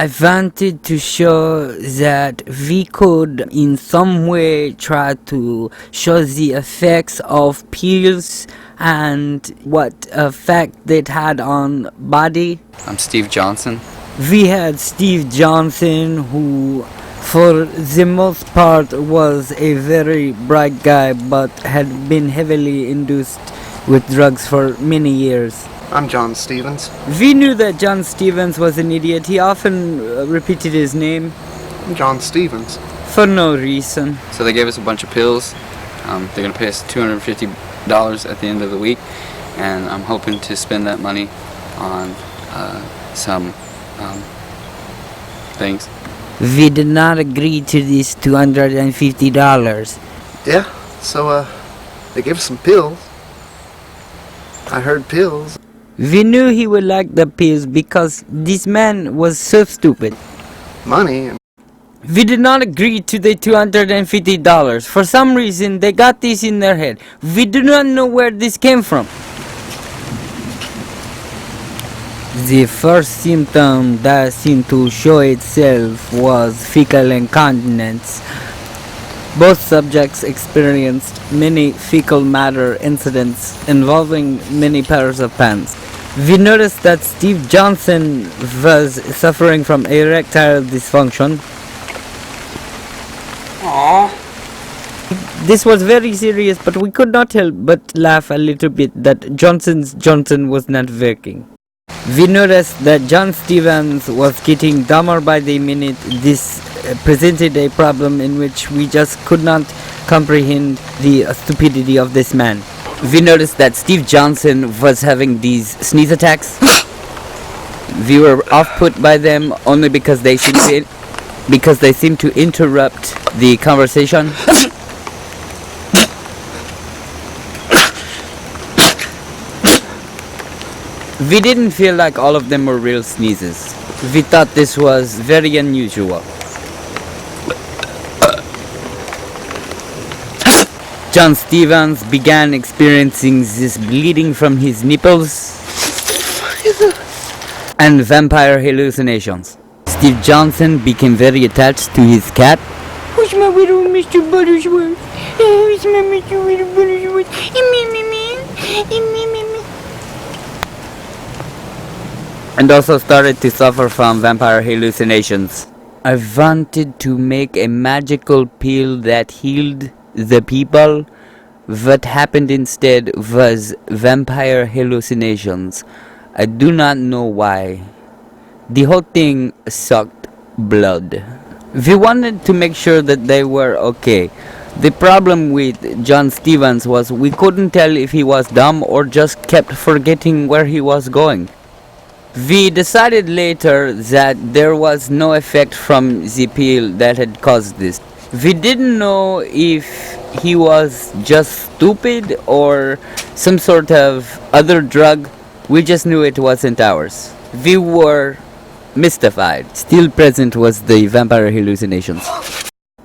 I wanted to show that we could in some way try to show the effects of pills and what effect it had on body. I'm Steve Johnson. We had Steve Johnson, who for the most part was a very bright guy but had been heavily induced with drugs for many years. I'm John Stevens. We knew that John Stevens was an idiot. He often repeated his name I'm John Stevens. for no reason. So they gave us a bunch of pills. They're going to pay us $250 at the end of the week, and I'm hoping to spend that money on some things. We did not agree to this $250. Yeah, so they gave us some pills. I heard pills. We knew he would like the pills because this man was so stupid. Money. And We did not agree to the $250. For some reason, they got this in their head. We do not know where this came from. The first symptom that seemed to show itself was fecal incontinence. Both subjects experienced many fecal matter incidents involving many pairs of pants. We noticed that Steve Johnson was suffering from erectile dysfunction. Aww. This was very serious, but we could not help but laugh a little bit that Johnson was not working. We noticed that John Stevens was getting dumber by the minute. This presented a problem in which we just could not comprehend the stupidity of this man. We noticed that Steve Johnson was having these sneeze attacks. We were off-put by them only because they seemed to interrupt the conversation. We didn't feel like all of them were real sneezes. We thought this was very unusual. John Stevens began experiencing this bleeding from his nipples and vampire hallucinations. Steve Johnson became very attached to his cat. Who's my little Mr. Buttersworth? Who's my Mr. Little Buttersworth? And also started to suffer from vampire hallucinations. I wanted to make a magical pill that healed the people. What happened instead was vampire hallucinations. I do not know why. The whole thing sucked blood. We wanted to make sure that they were okay. The problem with John Stevens was we couldn't tell if he was dumb or just kept forgetting where he was going. We decided later that there was no effect from the pill that had caused this. We didn't know if he was just stupid or some sort of other drug. We just knew it wasn't ours. We were mystified. Still present was the vampire hallucinations.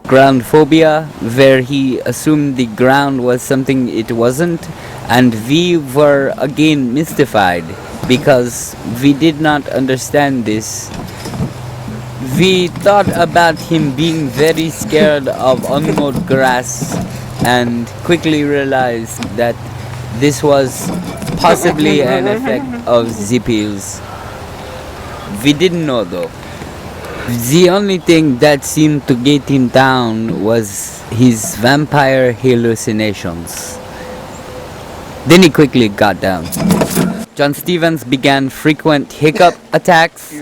Ground phobia, where he assumed the ground was something it wasn't, and we were again mystified because we did not understand this. We thought about him being very scared of unmowed grass and quickly realized that this was possibly an effect of the pills. We didn't know though. The only thing that seemed to get him down was his vampire hallucinations. Then he quickly got down. John Stevens began frequent hiccup attacks.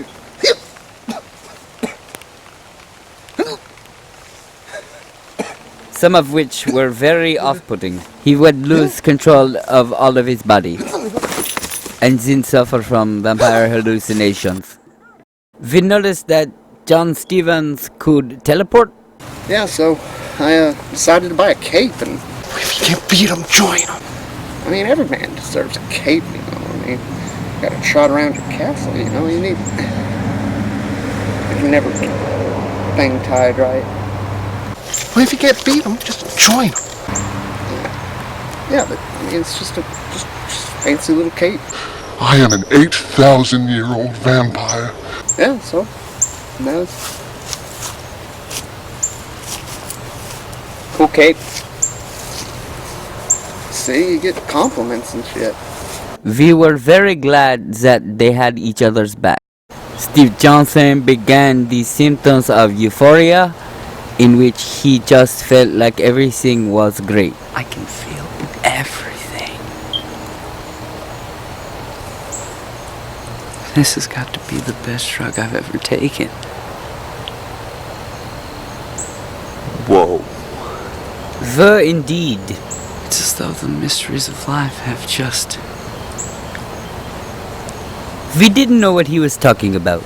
Some of which were very off-putting. He would lose control of all of his body and then suffer from vampire hallucinations. We noticed that John Stevens could teleport. yeah, so I decided to buy a cape, and if you can't beat them, join them. I mean, every man deserves a cape, you know. I mean, you gotta trot around your castle, you know. You can never get the thing tied right. Well, if you can't beat them, just join them. Yeah, but I mean, it's just fancy little cape. I am an 8,000-year-old vampire. Yeah, so Nose. Cool cape. See, you get compliments and shit. We were very glad that they had each other's back. Steve Johnson began the symptoms of euphoria, in which he just felt like everything was great. I can feel everything. This has got to be the best drug I've ever taken. Whoa. Indeed. It's as though the mysteries of life have just... We didn't know what he was talking about.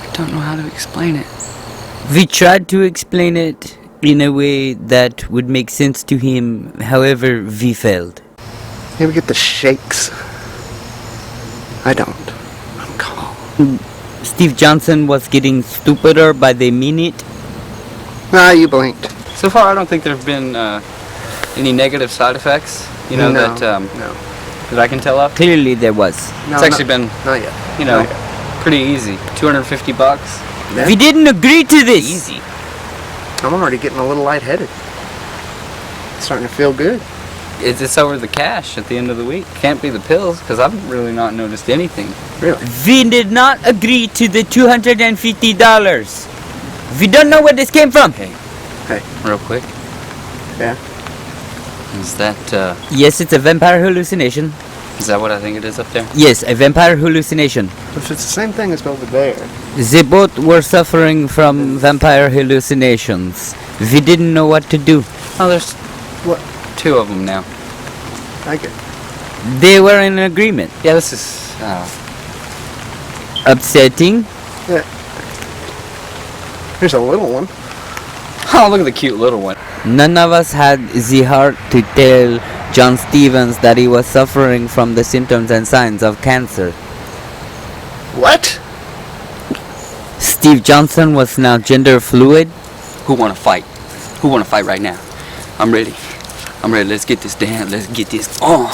I don't know how to explain it. We tried to explain it in a way that would make sense to him, however, we failed. You ever get the shakes? I don't. I'm calm. Steve Johnson was getting stupider by the minute. Ah, you blinked. So far, I don't think there have been any negative side effects, you know, No, that no. that I can tell of. Clearly there was. No, It's actually been, Not yet. you know, Not yet. pretty easy. $250. Yeah. We didn't agree to this. Easy. I'm already getting a little lightheaded. Starting to feel good. It's over the cash at the end of the week. Can't be the pills, because I've really not noticed anything. Really? We did not agree to the $250. We don't know where this came from. Hey, Hey. real quick. Yeah. Is that Yes, it's a vampire hallucination. what I think it is up there? Yes, a vampire hallucination. If it's the same thing as over there. They both were suffering from vampire hallucinations. We didn't know what to do. Oh, there's What? 2 of them now. I get. They were in agreement. Yeah, this is Upsetting. Yeah. Here's a little one. oh, look at the cute little one. None of us had the heart to tell John Stevens that he was suffering from the symptoms and signs of cancer. What? Steve Johnson was now gender fluid. Who want to fight? Who want to fight right now? I'm ready. I'm ready. Let's get this down. Let's get this. I'm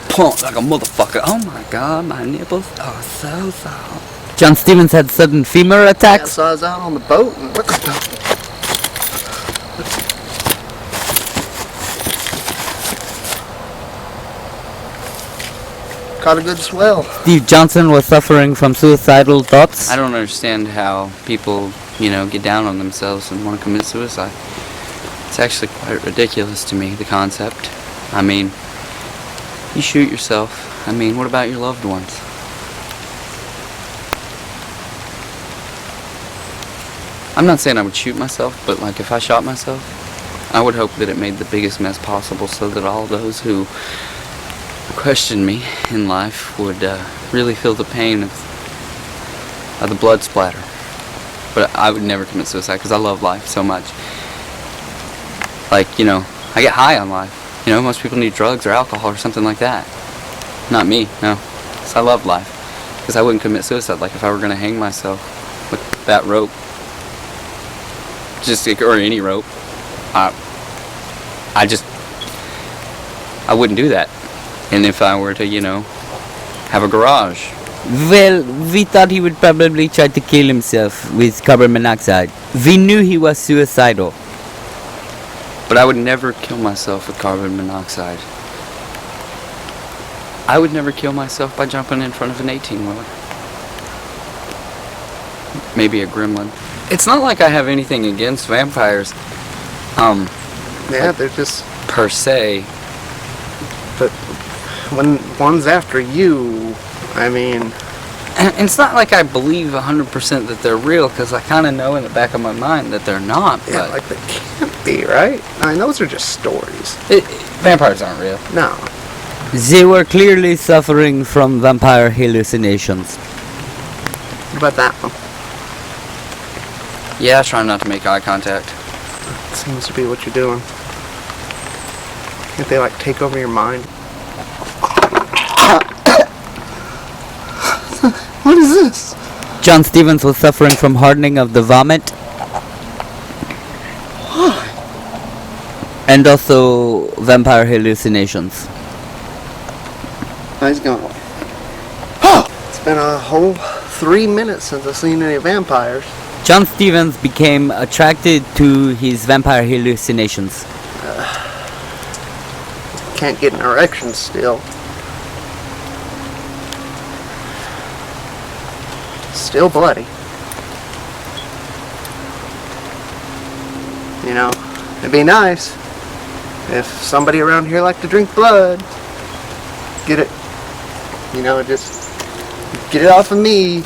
pumped like a motherfucker. Oh my god, my nipples are so soft. John Stevens had sudden femur Yeah, attacks. so I was out on the boat and what the... Caught a good swell. Steve Johnson was suffering from suicidal thoughts. I don't understand how people, you know, get down on themselves and want to commit suicide. It's actually quite ridiculous to me, the concept. I mean, you shoot yourself. I mean, what about your loved ones? I'm not saying I would shoot myself, but like if I shot myself, I would hope that it made the biggest mess possible so that all those who question me in life would really feel the pain of the blood splatter. But I would never commit suicide because I love life so much. Like, you know, I get high on life. You know, most people need drugs or alcohol or something like that. Not me, no. Because I love life. Because I wouldn't commit suicide. Like if I were going to hang myself with that rope, or any rope, I wouldn't do that. And if I were to, you know, have a garage. Well, we thought he would probably try to kill himself with carbon monoxide. We knew he was suicidal. But I would never kill myself with carbon monoxide. I would never kill myself by jumping in front of an 18-wheeler. Maybe a gremlin. It's not like I have anything against vampires, Yeah, they're just... per se. But when one's after you, I mean... And it's not like I believe 100% that they're real, because I kind of know in the back of my mind that they're not. Yeah, But like they can't be, right? I mean, those are just stories. vampires aren't real. No. They were clearly suffering from vampire hallucinations. What about that one? Yeah, trying not to make eye contact. Seems to be what you're doing. Can't they, like, take over your mind? What is this? John Stevens was suffering from hardening of the vomit. And also vampire hallucinations. Oh, he's going away. Oh! It's been a whole 3 minutes since I've seen any vampires. John Stevens became attracted to his vampire hallucinations. Can't get an erection still. Still bloody. You know, it'd be nice if somebody around here liked to drink blood. Get it, you know, just get it off of me.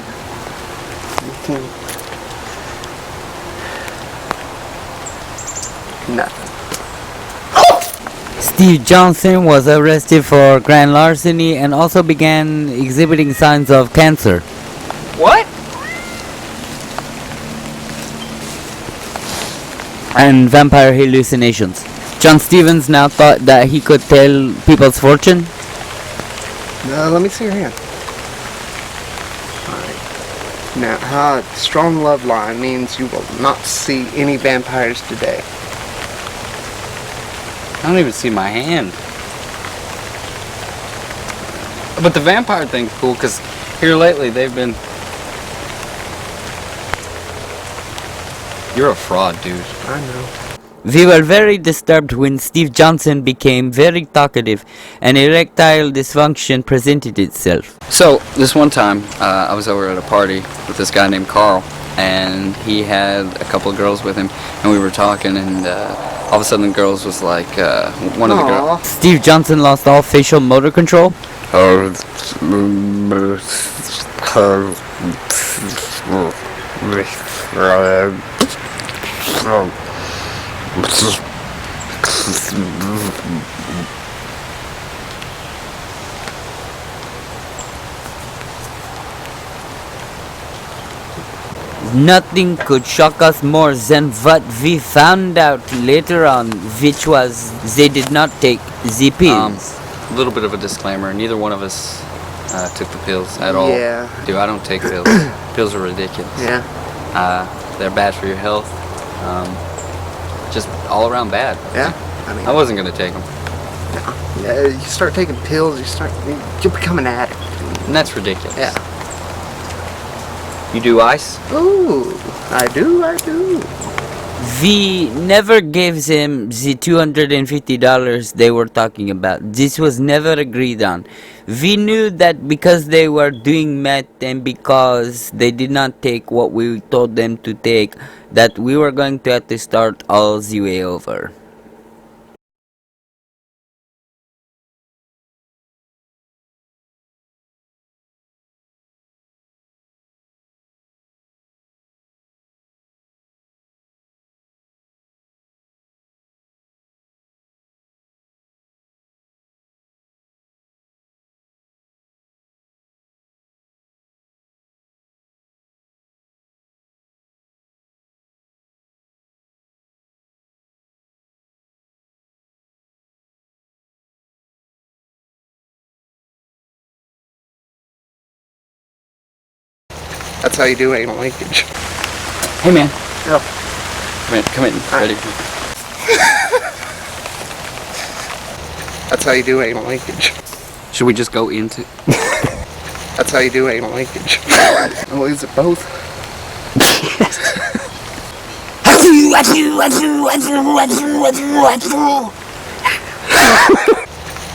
Nothing. Steve Johnson was arrested for grand larceny and also began exhibiting signs of cancer. What? And vampire hallucinations. John Stevens now thought that he could tell people's fortune. Let me see your hand. Alright. Now, strong love line means you will not see any vampires today. I don't even see my hand. But the vampire thing's cool because here lately they've been... You're a fraud, dude. I know. We were very disturbed when Steve Johnson became very talkative and erectile dysfunction presented itself. So, this one time, I was over at a party with this guy named Carl, and he had a couple of girls with him, and we were talking, and all of a sudden the girls was like, one of the girls... Steve Johnson lost all facial motor control. Nothing could shock us more than what we found out later on, which was they did not take the pills. A little bit of a disclaimer, neither one of us took the pills at all. Yeah. Dude, I don't take pills. Pills are ridiculous. Yeah. They're bad for your health. Just all around bad. Yeah. I mean, I wasn't gonna take them. yeah, you start taking pills, you'll become an addict. And that's ridiculous. Yeah. You do ice? Ooh, I do. We never gave them the $250 they were talking about. This was never agreed on. We knew that because they were doing meth and because they did not take what we told them to take, that we were going to have to start all the way over. That's how you do anal linkage. Hey man. Oh. Come in. Ready? That's how you do anal linkage. Should we just go into... That's how you do anal linkage. Oh, is it both?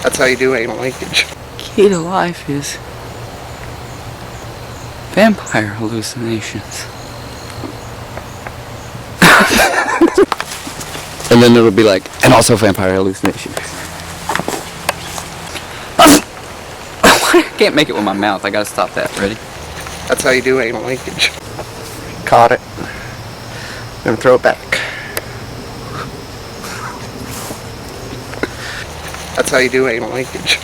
That's how you do anal linkage. Key to life is... vampire hallucinations. And then it'll be like, and also vampire hallucinations. I can't make it with my mouth. I gotta stop that. Ready? That's how you do anal linkage. Caught it. Then throw it back. That's how you do anal linkage.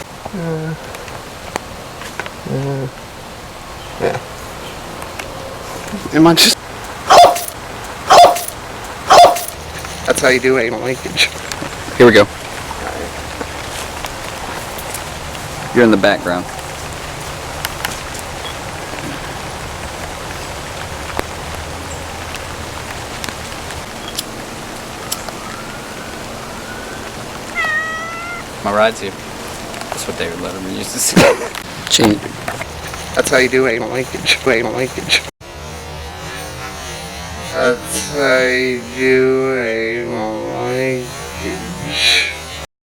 Yeah. Am I just... That's how you do anal linkage. Here we go. You're in the background. My ride's here. That's what David Letterman used to say. Change. That's how you do anal linkage. Anal linkage. That's how you do anal